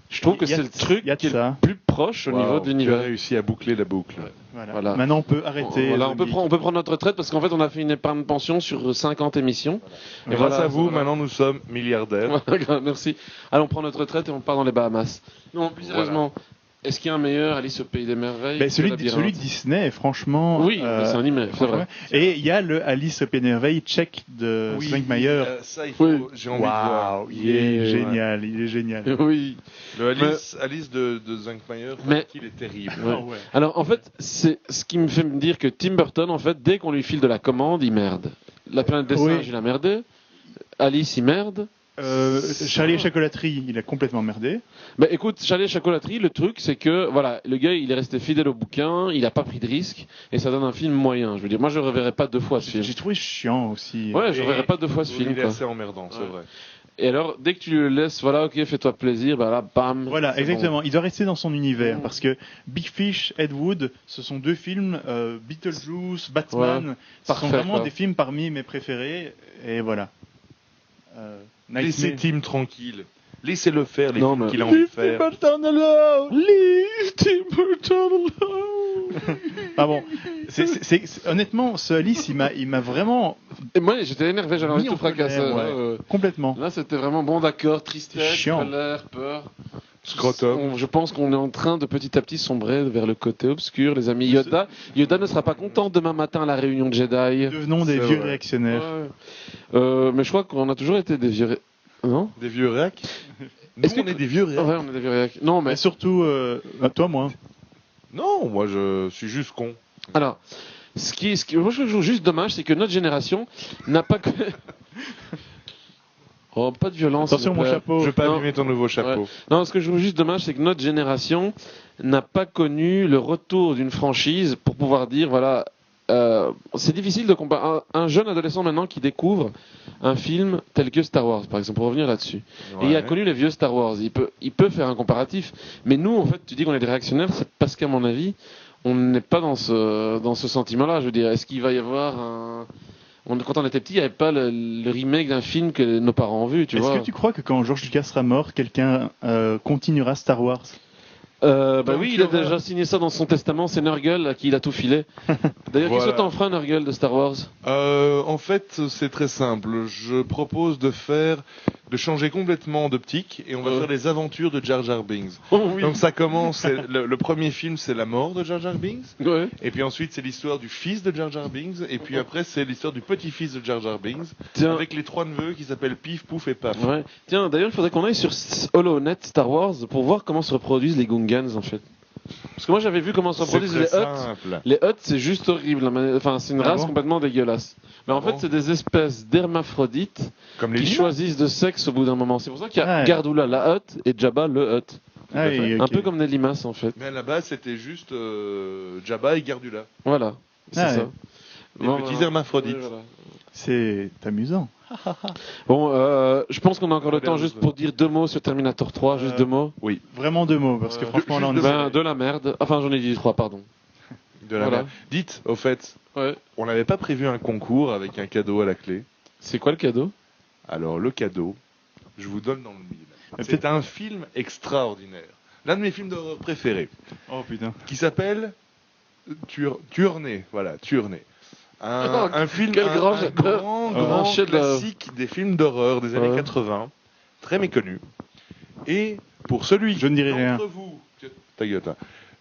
Je trouve que Il y a c'est le de- truc il y a de qui est ça. le plus proche au Wow, niveau de tu as l'univers. réussi à boucler la boucle. Voilà. Maintenant, on peut arrêter. Voilà, Zone Geek. on peut prendre notre retraite parce qu'en fait on a fait une épargne pension sur 50 émissions. Et grâce voilà, à vous, voilà. maintenant nous sommes milliardaires. Voilà, merci. Allez, on prend notre retraite et on part dans les Bahamas. Non, plus sérieusement, est-ce qu'il y a un meilleur Alice au Pays des Merveilles Ben, que celui Labyrinthe de Disney, franchement. Oui, c'est un email, c'est vrai. Et il y a le Alice au Pays des Merveilles tchèque de Svankmajer. Ça, il faut, Oui. j'ai envie de voir. Waouh, il est Ouais. génial, il est génial. Oui. Le Alice de Zankmajer, Mais- il est terrible. Ouais. Ah ouais. Alors en fait, c'est ce qui me fait me dire que Tim Burton, en fait, dès qu'on lui file de la commande, il merde. La planète des Oui. singes, il a merdé. Alice, il merde. Charlie et Chocolaterie, il a complètement merdé. Bah écoute, Charlie et Chocolaterie, le truc c'est que voilà, le gars il est resté fidèle au bouquin, il a pas pris de risque et ça donne un film moyen. Je veux dire, moi je reverrai pas deux fois ce film. J'ai trouvé chiant aussi. Ouais, je Et- reverrai pas deux fois ce film. Il est Quoi. assez emmerdant, c'est Ouais. vrai. Et alors, dès que tu le laisses, voilà, ok, fais-toi plaisir, bah là, bam. Voilà, c'est exactement. Il doit rester dans son univers Mm. parce que Big Fish, Ed Wood, ce sont deux films, Beetlejuice, Batman, ce parfait, sont vraiment quoi. des films parmi mes préférés. Et voilà. Laissez Nightmare. Tim tranquille. Laissez-le faire les Non, films mais- qu'il a envie de faire. Leave Tim Burton alone. Ah bon, honnêtement, ce Alice, il m'a vraiment Et moi, j'étais énervé, j'avais envie de mis tout en colère, fracasser. ouais. Complètement. Là, c'était vraiment bon, d'accord, tristesse, Chiant. colère, peur. Scrotum. Je pense qu'on est en train de petit à petit sombrer vers le côté obscur, les amis. Yoda ne sera pas content demain matin à la réunion de Jedi. Devenons des C'est vieux vrai. réactionnaires. Ouais. Mais je crois qu'on a toujours été des vieux. Non Des vieux réacs. Nous, Est-ce que- on est des vieux réacs. Ouais, on est des vieux réacs. Non, mais Mais surtout, toi, moi. Non, moi je suis juste con. alors, moi je trouve juste dommage, c'est que notre génération n'a pas que. Oh, pas de violence. Attention, s'il vous mon plaît. chapeau. Je veux pas Non. abîmer ton nouveau chapeau. Ouais. Non, ce que je trouve juste dommage, c'est que notre génération n'a pas connu le retour d'une franchise pour pouvoir dire, voilà, c'est difficile de comparer un jeune adolescent maintenant qui découvre un film tel que Star Wars, par exemple, pour revenir là-dessus. Et il a connu les vieux Star Wars, il peut faire un comparatif. Mais nous, en fait, tu dis qu'on est des réactionnaires, c'est parce qu'à mon avis, on n'est pas dans ce sentiment-là. Je veux dire, est-ce qu'il va y avoir un... Quand on était petit, il n'y avait pas le remake d'un film que nos parents ont vu, tu Est-ce vois. que tu crois que quand George Lucas sera mort, quelqu'un continuera Star Wars? Bah Donc, oui, il il a y aura- déjà signé ça dans son testament, c'est Nurgle à qui il a tout filé. D'ailleurs, Voilà. qu'est-ce que t'en feras, Nurgle, de Star Wars? En fait, c'est très simple. Je propose de changer complètement d'optique et on va faire les aventures de Jar Jar Binks. Oh oui. Donc ça commence, le premier film c'est la mort de Jar Jar Binks. Ouais. Et puis ensuite c'est l'histoire du fils de Jar Jar Binks. Et puis après c'est l'histoire du petit-fils de Jar Jar Binks. Tiens. Avec les 3 neveux qui s'appellent Pif, Pouf et Paf. Ouais. Tiens, d'ailleurs, il faudrait qu'on aille sur HoloNet Star Wars pour voir comment se reproduisent les Gungans, en fait. Parce que moi, j'avais vu comment se C'est reproduisent les très Hutt. simple. Les Hutt, c'est juste horrible. Enfin, c'est une Ah race bon complètement dégueulasse. Mais en Ah bon fait, c'est des espèces d'hermaphrodites Comme les qui limaces. choisissent de sexe au bout d'un moment. C'est pour ça qu'il y a Ouais. Gardoula la Hutt et Jabba le Hutt. Ah, et, Un ok. peu comme des limaces, en fait. Mais à la base c'était juste Jabba et Gardula. Voilà. C'est Ah, ça. ouais. Des petits hermaphrodites. Ouais, voilà. C'est amusant. Bon, je pense qu'on a encore le Bien, temps juste pour dire 2 mots sur Terminator 3, juste 2 mots. Vraiment 2 mots, parce que franchement, là, on est... Ben, de la merde. Enfin, j'en ai dit 3, pardon. De la Voilà. merde. Dites, au fait, Ouais. on n'avait pas prévu un concours avec un cadeau à la clé. C'est quoi le cadeau? Alors le cadeau, je vous donne dans le mille. Mais C'est un film extraordinaire. L'un de mes films d'horreur préférés, Oh putain. qui s'appelle Tuerney. Voilà, Tuerney. Un film, quel grand un chef-d'œuvre. grand Un chef-d'œuvre. classique des films d'horreur des années Ouais. 80, très méconnu. Et pour celui Je ne dirai rien. d'entre vous, ta gueule, là.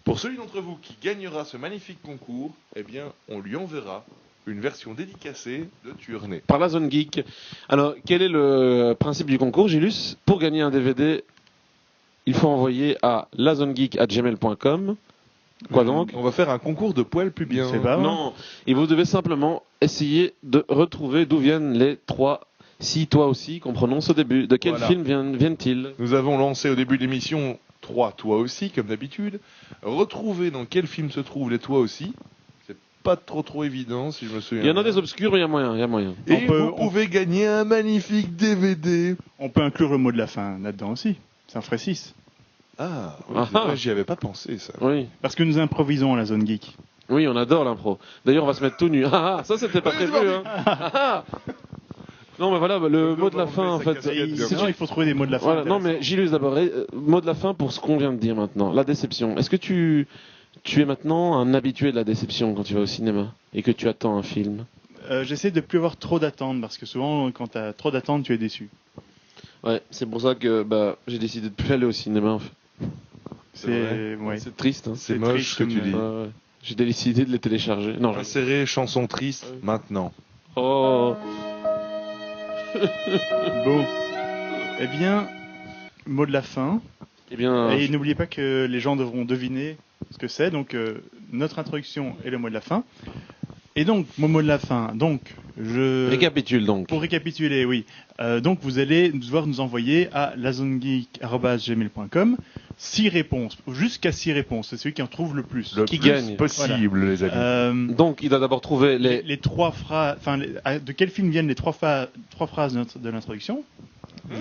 Pour celui d'entre vous qui gagnera ce magnifique concours, eh bien, on lui enverra une version dédicacée de Tuerney. Par la Zone Geek. Alors, quel est le principe du concours, Gilus? Pour gagner un DVD, il faut envoyer à lazonegeek@gmail.com. Quoi donc? On va faire un concours de poils pubiens. C'est pas vrai. Non, et vous devez simplement essayer de retrouver d'où viennent les 3 si toi aussi qu'on prononce au début. De quel Voilà. film viennent-ils? Nous avons lancé au début de l'émission 3 toi aussi, comme d'habitude. Retrouver dans quel film se trouvent les toi aussi. C'est pas trop évident, si je me souviens. Il y en a bien. des obscurs, mais il y a moyen. Et On peut- vous pouvez gagner un magnifique DVD. On peut inclure le mot de la fin là-dedans aussi. Ça en ferait 6. Ah, oui, Ah c'est ah. vrai, j'y avais pas pensé, ça. Oui. Parce que nous improvisons à la zone geek. Oui, on adore l'impro. D'ailleurs, on va se mettre tout nu. Ah, ah, ça, c'était pas prévu. Hein. Ah, ah. Non, mais voilà, le mot de la fin, en fait. Et bien sinon, sûr. il faut trouver des mots de la fin. Voilà, non, mais intéressants. Gilles, d'abord, mot de la fin pour ce qu'on vient de dire maintenant. La déception. Est-ce que tu es maintenant un habitué de la déception quand tu vas au cinéma et que tu attends un film? J'essaie de plus avoir trop d'attentes, parce que souvent, quand tu as trop d'attentes, tu es déçu. Ouais, c'est pour ça que j'ai décidé de plus aller au cinéma. En fait. C'est ouais. C'est triste. Hein. C'est moche triste ce que tu comme, dis. Ouais, ouais. J'ai décidé de les télécharger. Non, Insérez chanson triste maintenant. Oh. Bon. Eh bien, mot de la fin. Eh bien, Et n'oubliez pas que les gens devront deviner ce que c'est. Donc, notre introduction est le mot de la fin. Et donc, mon mot de la fin. Donc, récapitule donc. pour récapituler, oui. Donc, vous allez devoir nous envoyer à lazonegeek@gmail.com 6 réponses, jusqu'à 6 réponses. C'est celui qui en trouve le plus. Le Qui plus gagne. possible, les amis. Donc, il doit d'abord trouver les 3 phrases. Enfin, de quel film viennent les 3 phrases de l'introduction?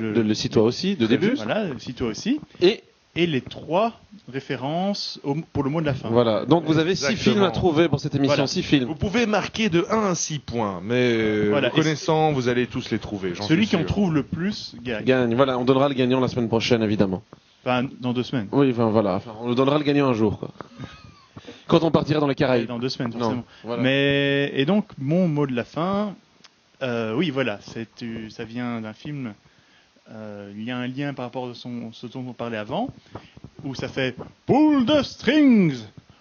le cite-toi aussi, de début. Voilà, si toi aussi. Et Et les 3 références pour le mot de la fin. voilà. Donc, vous avez 6 Exactement. films à trouver pour cette émission. Voilà. 6 films. Vous pouvez marquer de 1 à 6 points, mais Voilà. vous connaissant, vous allez tous les trouver. j'en Celui suis qui en sûr. trouve le plus gagne. Gagne. Voilà, on donnera le gagnant la semaine prochaine, évidemment. Enfin, dans 2 semaines. Oui, enfin voilà. Enfin, on le donnera le gagnant un jour, quoi. Quand on partira dans les Caraïbes. Dans 2 semaines, Non, forcément. voilà. Et donc, mon mot de la fin, oui, voilà, ça vient d'un film. Il y a un lien par rapport à ce dont on parlait avant, où ça fait pull the strings,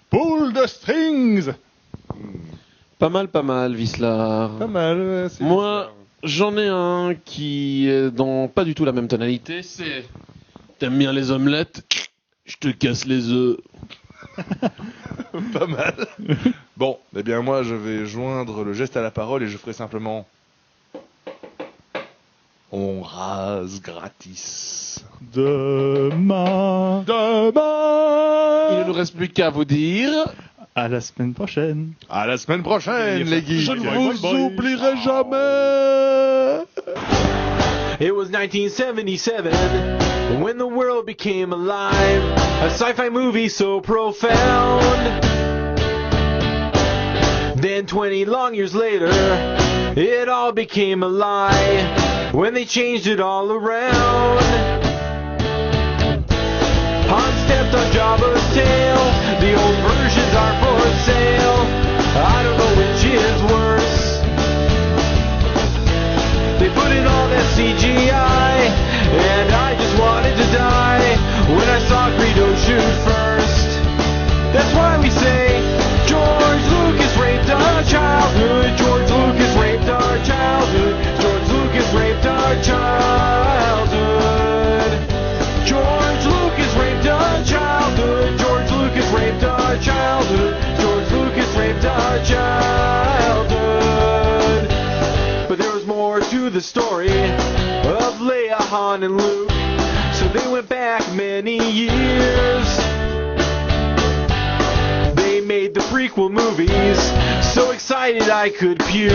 pull the strings. Pas mal, Vislar. Pas mal, ouais, c'est Moi, j'en ai un qui est dans pas du tout la même tonalité. C'est t'aimes bien les omelettes? Je te casse les œufs. pas mal. Bon, eh bien moi je vais joindre le geste à la parole et je ferai simplement on rase gratis. Demain. Il ne nous reste plus qu'à vous dire. À la semaine prochaine. À la semaine prochaine, les geeks. Je ne Bye, vous bye. oublierai jamais. It was 1977 when the world became alive. A sci-fi movie so profound. Then 20 long years later, it all became a lie when they changed it all around. Han stepped on Jabba shoot first. That's why we say George Lucas raped our childhood. George Lucas raped our childhood. George Lucas raped our childhood. George Lucas raped our childhood. George Lucas raped our childhood. George Lucas raped our childhood. But there was more to the story of Leia, Han, and Luke. So they went back many years. They made the prequel movies, so excited I could puke.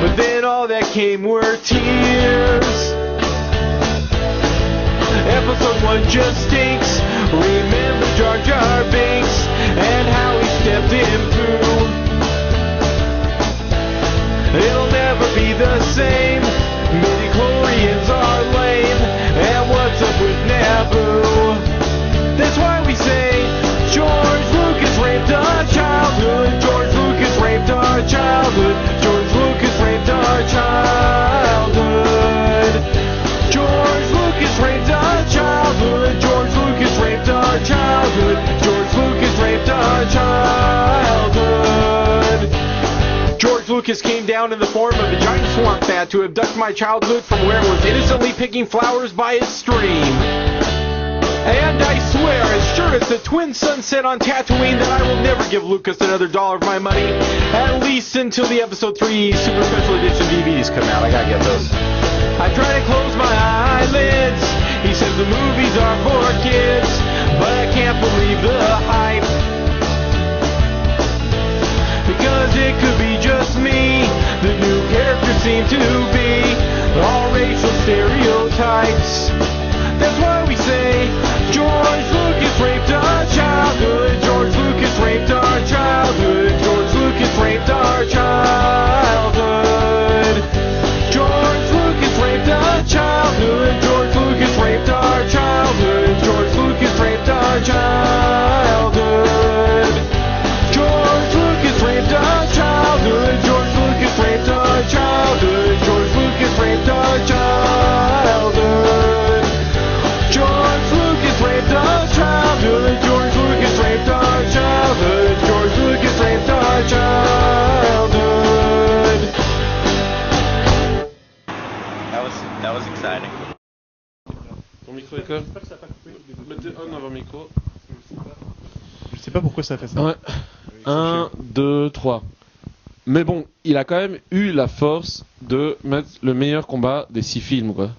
But then all that came were tears. Episode 1 just stinks. Remember Jar Jar Binks and how he stepped in poo. It'll never be the same. Midi-chlorians are lame. And what's up with Naboo? That's why we say George Lucas raped our childhood. George Lucas raped our childhood. George Lucas raped our childhood. George Lucas raped our childhood. George Lucas raped our childhood. George Lucas raped our childhood. George Lucas came down in the form of a giant swamp bat to abduct my childhood from where it was innocently picking flowers by its stream. And I swear, as sure as the twin sunset on Tatooine, that I will never give Lucas another dollar of my money, at least until the Episode 3 Super Special Edition DVDs come out. I gotta get those. I try to close my eyelids. He says the movies are for kids, but I can't believe the hype. Because it could be just me. The new characters seem to be all racial stereotypes. That's why we say George Lucas raped our childhood. George Lucas raped our childhood. George Lucas raped our childhood. George Lucas raped our childhood. George Lucas raped our childhood. George Lucas raped our childhood. George Lucas raped our childhood. George Lucas raped our childhood. George Lucas raped our childhood. George Lucas raped our childhood. George Lucas raped our childhood. George Lucas raped our childhood. That was exciting. Ton micro école. Mettez un avant micro. Je sais pas pourquoi ça fait ça. Ouais. 1, 2, 3. Mais bon, il a quand même eu la force de mettre le meilleur combat des 6 films, quoi.